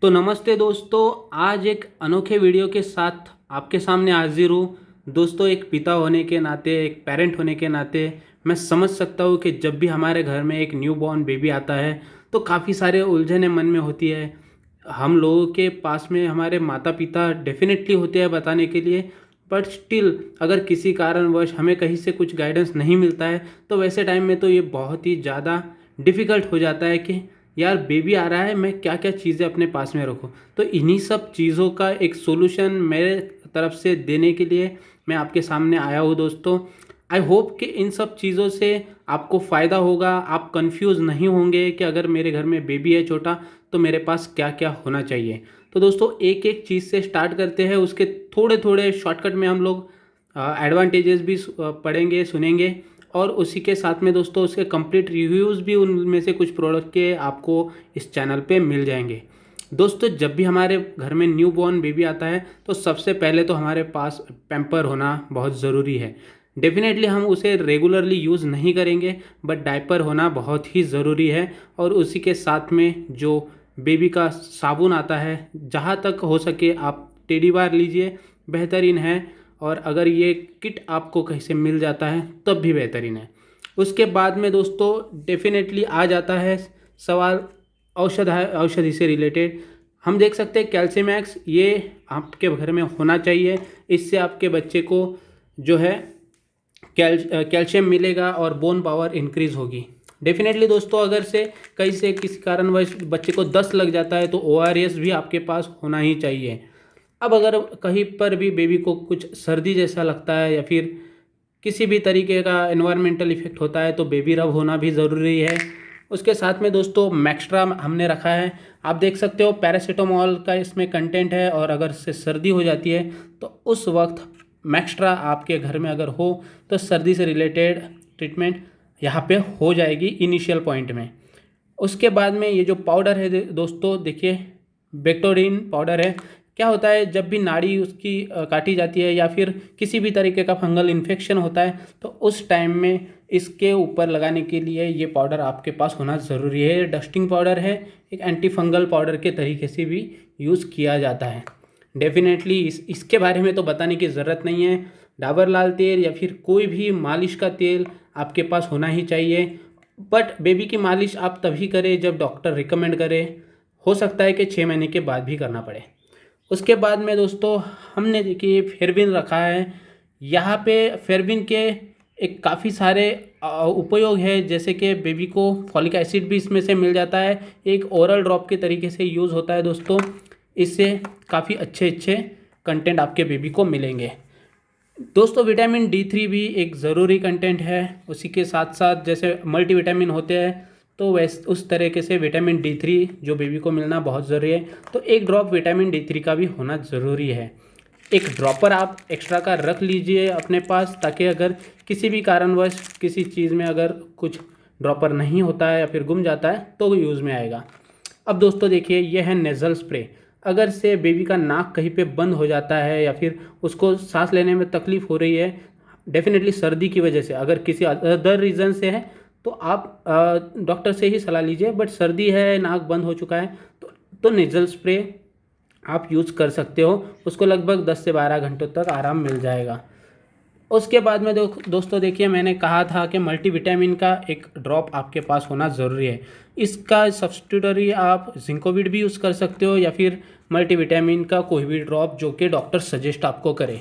तो नमस्ते दोस्तों, आज एक अनोखे वीडियो के साथ आपके सामने हाजिर हूँ। दोस्तों, एक पिता होने के नाते, एक पेरेंट होने के नाते मैं समझ सकता हूँ कि जब भी हमारे घर में एक न्यू बॉर्न बेबी आता है तो काफ़ी सारे उलझनें मन में होती है। हम लोगों के पास में हमारे माता पिता डेफिनेटली होते हैं बताने के लिए, बट स्टिल अगर किसी कारणवश हमें कहीं से कुछ गाइडेंस नहीं मिलता है तो वैसे टाइम में तो ये बहुत ही ज़्यादा डिफ़िकल्ट हो जाता है कि यार बेबी आ रहा है, मैं क्या क्या चीज़ें अपने पास में रखूँ। तो इन्हीं सब चीज़ों का एक सोल्यूशन मेरे तरफ से देने के लिए मैं आपके सामने आया हूँ दोस्तों। आई होप कि इन सब चीज़ों से आपको फ़ायदा होगा, आप कंफ्यूज नहीं होंगे कि अगर मेरे घर में बेबी है छोटा तो मेरे पास क्या क्या होना चाहिए। तो दोस्तों, एक एक चीज़ से स्टार्ट करते हैं, उसके थोड़े थोड़े शॉर्टकट में हम लोग एडवांटेजेस भी पढ़ेंगे, सुनेंगे, और उसी के साथ में दोस्तों उसके कंप्लीट रिव्यूज़ भी उनमें से कुछ प्रोडक्ट के आपको इस चैनल पे मिल जाएंगे। दोस्तों, जब भी हमारे घर में न्यू बॉर्न बेबी आता है तो सबसे पहले तो हमारे पास पैम्पर होना बहुत ज़रूरी है। डेफिनेटली हम उसे रेगुलरली यूज़ नहीं करेंगे, बट डायपर होना बहुत ही ज़रूरी है। और उसी के साथ में जो बेबी का साबुन आता है, जहाँ तक हो सके आप टेडी बार लीजिए, बेहतरीन है। और अगर ये किट आपको कहीं से मिल जाता है तब भी बेहतरीन है। उसके बाद में दोस्तों डेफिनेटली आ जाता है सवाल औषधि से रिलेटेड। हम देख सकते हैं कैल्शियमैक्स, ये आपके घर में होना चाहिए। इससे आपके बच्चे को जो है कैल्शियम मिलेगा और बोन पावर इंक्रीज होगी। डेफिनेटली दोस्तों, अगर से कहीं से किसी कारणवश बच्चे को दस्त लग जाता है तो ORS भी आपके पास होना ही चाहिए। अब अगर कहीं पर भी बेबी को कुछ सर्दी जैसा लगता है या फिर किसी भी तरीके का एनवायरमेंटल इफेक्ट होता है तो बेबी रब होना भी ज़रूरी है। उसके साथ में दोस्तों मैक्स्ट्रा हमने रखा है, आप देख सकते हो पैरासीटामोल का इसमें कंटेंट है। और अगर से सर्दी हो जाती है तो उस वक्त मैक्स्ट्रा आपके घर में अगर हो तो सर्दी से रिलेटेड ट्रीटमेंट यहाँ पे हो जाएगी इनिशियल पॉइंट में। उसके बाद में ये जो पाउडर है दोस्तों, देखिए बेक्टोडिन पाउडर है। क्या होता है, जब भी नाड़ी उसकी काटी जाती है या फिर किसी भी तरीके का फंगल इन्फेक्शन होता है तो उस टाइम में इसके ऊपर लगाने के लिए ये पाउडर आपके पास होना ज़रूरी है। डस्टिंग पाउडर है, एक एंटी फंगल पाउडर के तरीके से भी यूज़ किया जाता है। डेफिनेटली इसके बारे में तो बताने की ज़रूरत नहीं है। डाबर लाल तेल या फिर कोई भी मालिश का तेल आपके पास होना ही चाहिए। बट बेबी की मालिश आप तभी करें जब डॉक्टर रिकमेंड करे। हो सकता है कि 6 महीने के बाद भी करना पड़े। उसके बाद में दोस्तों हमने देखिए फेरबिन रखा है। यहाँ पे फेरबिन के एक काफ़ी सारे उपयोग है, जैसे कि बेबी को फॉलिक एसिड भी इसमें से मिल जाता है। एक ओरल ड्रॉप के तरीके से यूज़ होता है दोस्तों। इससे काफ़ी अच्छे अच्छे कंटेंट आपके बेबी को मिलेंगे। दोस्तों, विटामिन D3 भी एक ज़रूरी कंटेंट है। उसी के साथ साथ जैसे मल्टीविटामिन होते हैं तो वैस उस तरीके से विटामिन D3 जो बेबी को मिलना बहुत ज़रूरी है। तो एक ड्रॉप विटामिन D3 का भी होना ज़रूरी है। एक ड्रॉपर आप एक्स्ट्रा का रख लीजिए अपने पास, ताकि अगर किसी भी कारणवश किसी चीज़ में अगर कुछ ड्रॉपर नहीं होता है या फिर गुम जाता है तो यूज़ में आएगा। अब दोस्तों देखिए, यह है नेज़ल स्प्रे। अगर से बेबी का नाक कहीं पे बंद हो जाता है या फिर उसको सांस लेने में तकलीफ़ हो रही है, डेफिनेटली सर्दी की वजह से, अगर किसी अदर रीज़न से है तो आप डॉक्टर से ही सलाह लीजिए। बट सर्दी है, नाक बंद हो चुका है तो नेज़ल स्प्रे आप यूज़ कर सकते हो। उसको लगभग 10 से 12 घंटों तक आराम मिल जाएगा। उसके बाद में दोस्तों देखिए, मैंने कहा था कि मल्टीविटामिन का एक ड्रॉप आपके पास होना ज़रूरी है। इसका सब्स्टिट्यूटरी आप जिंकोविट भी यूज़ कर सकते हो या फिर मल्टीविटामिन का कोई भी ड्रॉप जो कि डॉक्टर सजेस्ट आपको करे।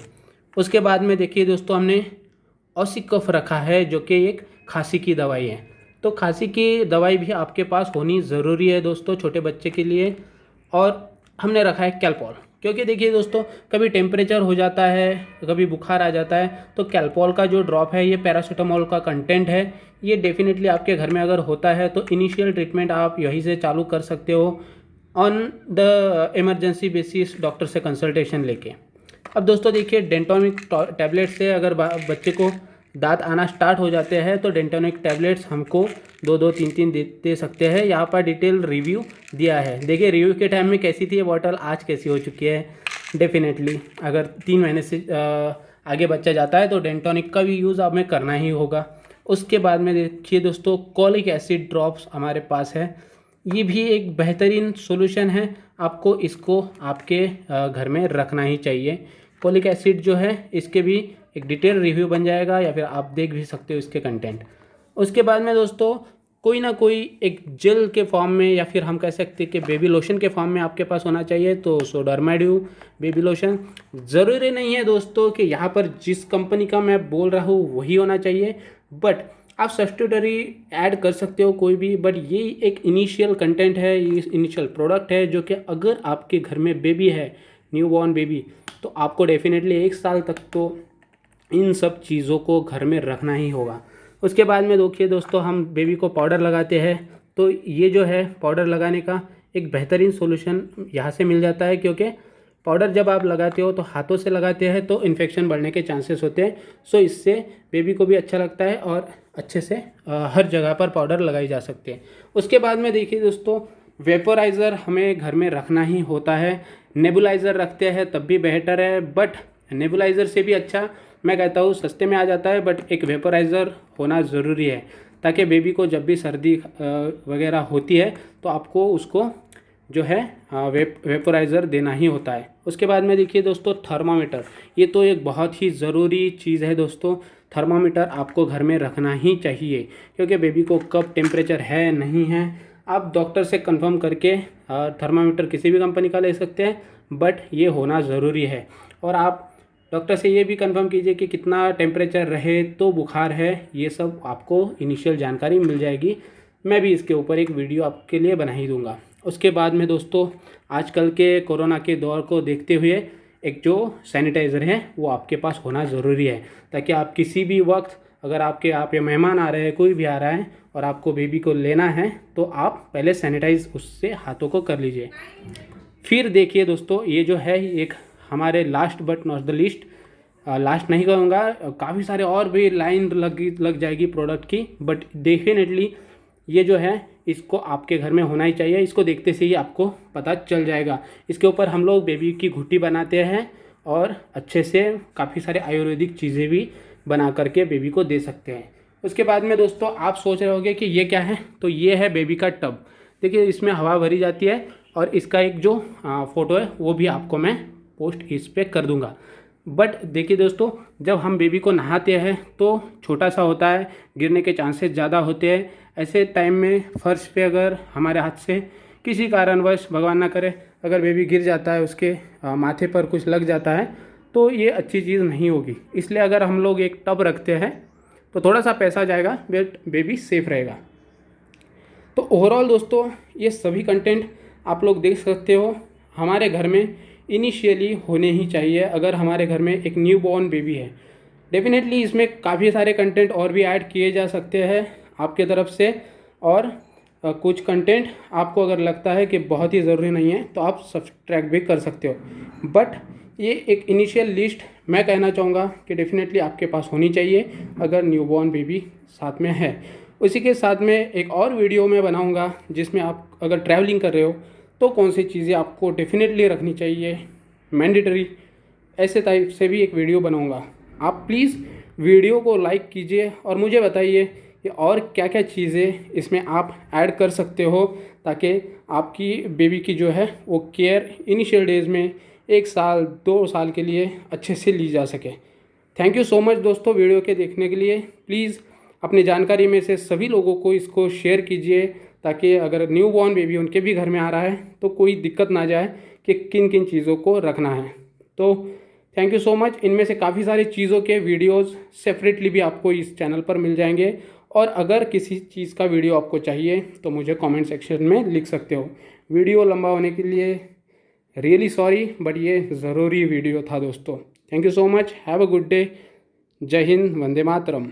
उसके बाद में देखिए दोस्तों, हमने ऑसिकफ रखा है जो कि एक खांसी की दवाई है। तो खांसी की दवाई भी आपके पास होनी ज़रूरी है दोस्तों, छोटे बच्चे के लिए। और हमने रखा है कैल्पॉल, क्योंकि देखिए दोस्तों, कभी टेम्परेचर हो जाता है, कभी बुखार आ जाता है, तो कैल्पॉल का जो ड्रॉप है ये पैरासीटामोल का कंटेंट है। ये डेफिनेटली आपके घर में अगर होता है तो इनिशियल ट्रीटमेंट आप यहीं से चालू कर सकते हो on the emergency basis, doctor से कंसल्टेशन लेके। अब दोस्तों देखिए, डेंटोनिक टैबलेट से अगर बच्चे को दांत आना स्टार्ट हो जाते हैं तो डेंटोनिक टैबलेट्स हमको 2-2 3-3 दे सकते हैं। यहाँ पर डिटेल रिव्यू दिया है। देखिए रिव्यू के टाइम में कैसी थी ये बॉटल, आज कैसी हो चुकी है। डेफिनेटली अगर 3 महीने से आगे बच्चा जाता है तो डेंटोनिक का भी यूज़ हमें करना ही होगा। उसके बाद में देखिए दोस्तों, कॉलिक एसिड ड्रॉप्स हमारे पास है। ये भी एक बेहतरीन सॉल्यूशन है, आपको इसको आपके घर में रखना ही चाहिए। फोलिक एसिड जो है इसके भी एक डिटेल रिव्यू बन जाएगा, या फिर आप देख भी सकते हो इसके कंटेंट। उसके बाद में दोस्तों कोई ना कोई एक जेल के फॉर्म में, या फिर हम कह सकते हैं कि बेबी लोशन के फॉर्म में आपके पास होना चाहिए। तो सोडरमाड्यू बेबी लोशन, ज़रूरी नहीं है दोस्तों कि यहाँ पर जिस कंपनी का मैं बोल रहा हूँ वही होना चाहिए, बट आप सब्स्टिट्यूटरी ऐड कर सकते हो कोई भी। बट ये एक इनिशियल कंटेंट है, ये इनिशियल प्रोडक्ट है जो कि अगर आपके घर में बेबी है, न्यू बॉर्न बेबी, तो आपको डेफिनेटली 1 साल तक तो इन सब चीज़ों को घर में रखना ही होगा। उसके बाद में देखिए दोस्तों, हम बेबी को पाउडर लगाते हैं, तो ये जो है पाउडर लगाने का एक बेहतरीन सॉल्यूशन यहाँ से मिल जाता है, क्योंकि पाउडर जब आप लगाते हो तो हाथों से लगाते हैं तो इन्फेक्शन बढ़ने के चांसेस होते हैं। सो इससे बेबी को भी अच्छा लगता है और अच्छे से हर जगह पर पाउडर लगाई जा सकती है। उसके बाद में देखिए दोस्तों, वेपोराइज़र हमें घर में रखना ही होता है। नेबुलाइज़र रखते हैं तब भी बेहतर है, बट नेबुलाइज़र से भी अच्छा मैं कहता हूँ सस्ते में आ जाता है, बट एक वेपोराइज़र होना ज़रूरी है, ताकि बेबी को जब भी सर्दी वगैरह होती है तो आपको उसको जो है वेपोराइज़र देना ही होता है। उसके बाद में देखिए दोस्तों, थर्मामीटर, ये तो एक बहुत ही ज़रूरी चीज़ है दोस्तों। थर्मामीटर आपको घर में रखना ही चाहिए, क्योंकि बेबी को कब टेम्परेचर है नहीं है आप डॉक्टर से कंफर्म करके थर्मामीटर किसी भी कंपनी का ले सकते हैं, बट ये होना ज़रूरी है। और आप डॉक्टर से ये भी कंफर्म कीजिए कि कितना टेम्परेचर रहे तो बुखार है, ये सब आपको इनिशियल जानकारी मिल जाएगी। मैं भी इसके ऊपर एक वीडियो आपके लिए बना ही दूंगा। उसके बाद में दोस्तों, आजकल के कोरोना के दौर को देखते हुए एक जो सैनिटाइज़र है वो आपके पास होना ज़रूरी है, ताकि आप किसी भी वक्त अगर आपके आप या मेहमान आ रहे हैं, कोई भी आ रहा है और आपको बेबी को लेना है, तो आप पहले सैनिटाइज़ उससे हाथों को कर लीजिए। फिर देखिए दोस्तों, ये जो है एक हमारे last but not the least, last नहीं कहूँगा, काफ़ी सारे और भी लाइन लग जाएगी प्रोडक्ट की, बट डेफिनेटली ये जो है इसको आपके घर में होना ही चाहिए। इसको देखते से ही आपको पता चल जाएगा। इसके ऊपर हम लोग बेबी की घुट्टी बनाते हैं और अच्छे से काफ़ी सारे आयुर्वेदिक चीज़ें भी बना करके बेबी को दे सकते हैं। उसके बाद में दोस्तों, आप सोच रहे होंगे कि ये क्या है, तो ये है बेबी का टब। देखिए इसमें हवा भरी जाती है, और इसका एक जो फ़ोटो है वो भी आपको मैं पोस्ट इस पर कर दूंगा। बट देखिए दोस्तों, जब हम बेबी को नहाते हैं तो छोटा सा होता है, गिरने के चांसेस ज़्यादा होते हैं। ऐसे टाइम में फर्श पे अगर हमारे हाथ से किसी कारणवश, भगवान ना करे, अगर बेबी गिर जाता है, उसके माथे पर कुछ लग जाता है, तो ये अच्छी चीज़ नहीं होगी। इसलिए अगर हम लोग एक टब रखते हैं तो थोड़ा सा पैसा जाएगा, बट बेबी सेफ रहेगा। तो ओवरऑल दोस्तों, ये सभी कंटेंट आप लोग देख सकते हो, हमारे घर में इनिशियली होने ही चाहिए। अगर हमारे घर में एक न्यू बॉर्न बेबी है, डेफिनेटली इसमें काफ़ी सारे कंटेंट और भी ऐड किए जा सकते हैं आपके तरफ से, और कुछ कंटेंट आपको अगर लगता है कि बहुत ही ज़रूरी नहीं है तो आप सब्सट्रैक्ट भी कर सकते हो। बट ये एक इनिशियल लिस्ट मैं कहना चाहूँगा कि डेफिनेटली आपके पास होनी चाहिए अगर न्यूबॉर्न बेबी साथ में है। उसी के साथ में एक और वीडियो मैं बनाऊँगा जिसमें आप अगर ट्रैवलिंग कर रहे हो तो कौन सी चीज़ें आपको डेफिनेटली रखनी चाहिए, मैंडेटरी, ऐसे टाइप से भी एक वीडियो बनाऊँगा। आप प्लीज़ वीडियो को लाइक कीजिए और मुझे बताइए कि और क्या क्या चीज़ें इसमें आप ऐड कर सकते हो, ताकि आपकी बेबी की जो है वो केयर इनिशियल डेज़ में 1 साल 2 साल के लिए अच्छे से ली जा सके। थैंक यू सो मच दोस्तों वीडियो के देखने के लिए। प्लीज़ अपनी जानकारी में से सभी लोगों को इसको शेयर कीजिए, ताकि अगर न्यू बॉर्न बेबी उनके भी घर में आ रहा है तो कोई दिक्कत ना जाए कि किन किन चीज़ों को रखना है। तो थैंक यू सो मच। इनमें से काफ़ी सारी चीज़ों के वीडियोस सेपरेटली भी आपको इस चैनल पर मिल जाएंगे, और अगर किसी चीज़ का वीडियो आपको चाहिए तो मुझे कमेंट सेक्शन में लिख सकते हो। वीडियो लंबा होने के लिए रियली सॉरी, बट ये ज़रूरी वीडियो था दोस्तों। Thank you so much, have a good day, जय हिंद, वंदे मातरम।